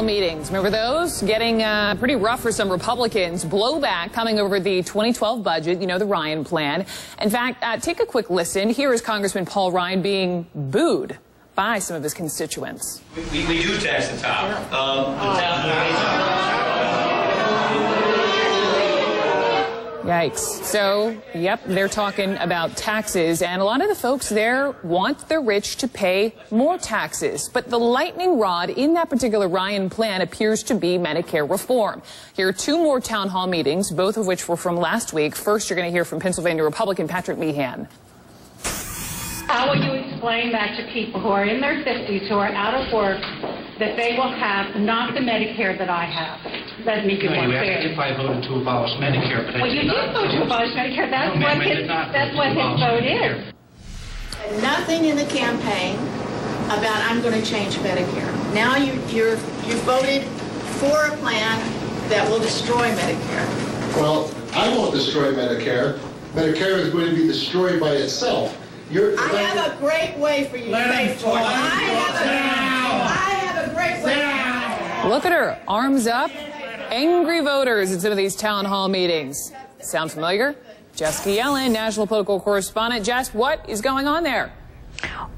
hall meetings. Remember those? Getting pretty rough for some Republicans. Blowback coming over the 2012 budget, you know, the Ryan plan. In fact, take a quick listen. Here is Congressman Paul Ryan being booed by some of his constituents. We do tax the top. Yikes. So, yep, they're talking about taxes, and a lot of the folks there want the rich to pay more taxes. But the lightning rod in that particular Ryan plan appears to be Medicare reform. Here are two more town hall meetings, both of which were from last week. First, you're going to hear from Pennsylvania Republican Patrick Meehan. How will you explain that to people who are in their 50s, who are out of work, that they will have not the Medicare that I have? Let me give one fair. If I voted to abolish Medicare, but I well, you did vote to abolish Medicare. That's what his vote is. Nothing in the campaign about I'm going to change Medicare. Now you voted for a plan that will destroy Medicare. Well, I won't destroy Medicare. Medicare is going to be destroyed by itself. I have a great way for you to pay for it. I have a great way. Look at her, arms up. Angry voters at some of these town hall meetings. Sound familiar? Jessica Yellin, national political correspondent. Jess, what is going on there?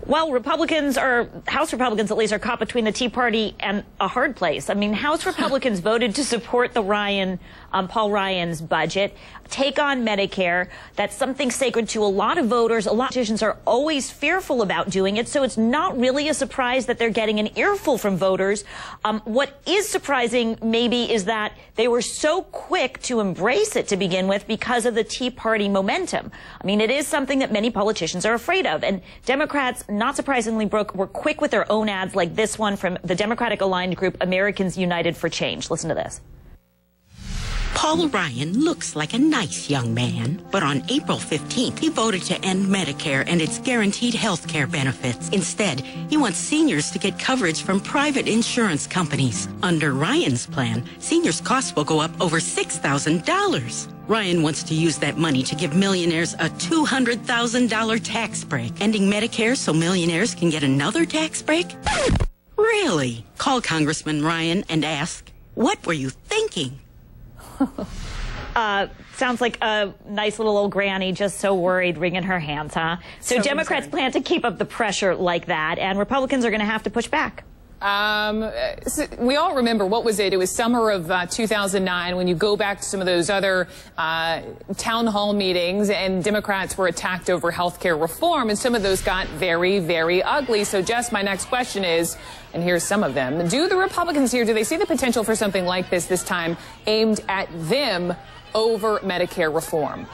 Well, Republicans, or House Republicans at least, are caught between the Tea Party and a hard place. I mean, House Republicans voted to support the Paul Ryan's budget, take on Medicare. That's something sacred to a lot of voters. A lot of politicians are always fearful about doing it, so it's not really a surprise that they're getting an earful from voters. What is surprising, maybe, is that they were so quick to embrace it to begin with because of the Tea Party momentum. I mean, it is something that many politicians are afraid of, and Democrats, not surprisingly, Brooke, were quick with their own ads like this one from the Democratic-aligned group Americans United for Change. Listen to this. Paul Ryan looks like a nice young man, but on April 15th, he voted to end Medicare and its guaranteed health care benefits. Instead, he wants seniors to get coverage from private insurance companies. Under Ryan's plan, seniors' costs will go up over $6,000. Ryan wants to use that money to give millionaires a $200,000 tax break, ending Medicare so millionaires can get another tax break? Really? Call Congressman Ryan and ask, what were you thinking? Sounds like a nice little old granny just so worried, wringing her hands, huh? So Democrats plan to keep up the pressure like that, and Republicans are going to have to push back. So we all remember, what was it? It was summer of 2009 when you go back to some of those other town hall meetings, and Democrats were attacked over health care reform, and some of those got very, very ugly. So, Jess, my next question is, and here's some of them, do the Republicans here, do they see the potential for something like this time aimed at them over Medicare reform?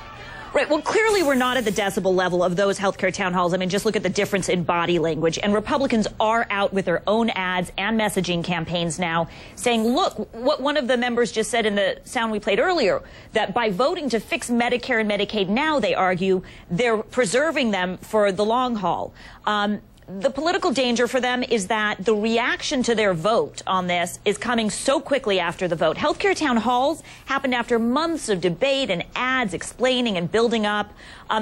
Right. Well, clearly we're not at the decibel level of those healthcare town halls. I mean, just look at the difference in body language. And Republicans are out with their own ads and messaging campaigns now saying, look, what one of the members just said in the sound we played earlier, that by voting to fix Medicare and Medicaid now, they argue, they're preserving them for the long haul. The political danger for them is that the reaction to their vote on this is coming so quickly after the vote. Healthcare town halls happened after months of debate and ads explaining and building up.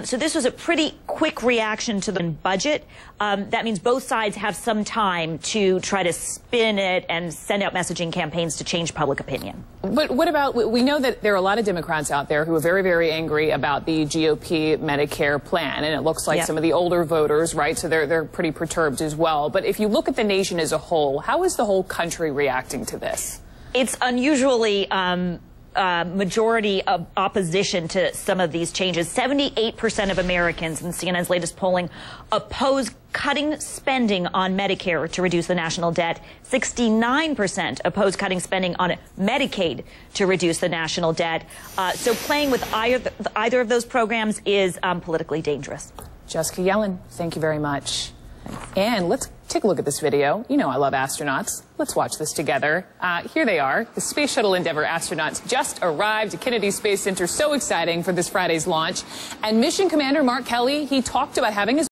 So this was a pretty quick reaction to the budget. That means both sides have some time to try to spin it and send out messaging campaigns to change public opinion. But what about, we know that there are a lot of Democrats out there who are very, very angry about the GOP Medicare plan, and it looks like some of the older voters, right, so they're pretty perturbed as well. But if you look at the nation as a whole, how is the whole country reacting to this? It's unusually majority of opposition to some of these changes. 78% of Americans in CNN's latest polling oppose cutting spending on Medicare to reduce the national debt. 69% oppose cutting spending on Medicaid to reduce the national debt. So playing with either of those programs is politically dangerous. Jessica Yellin, thank you very much. And let's take a look at this video. You know I love astronauts. Let's watch this together. Here they are. The Space Shuttle Endeavour astronauts just arrived at Kennedy Space Center. So exciting for this Friday's launch. And Mission Commander Mark Kelly, he talked about having his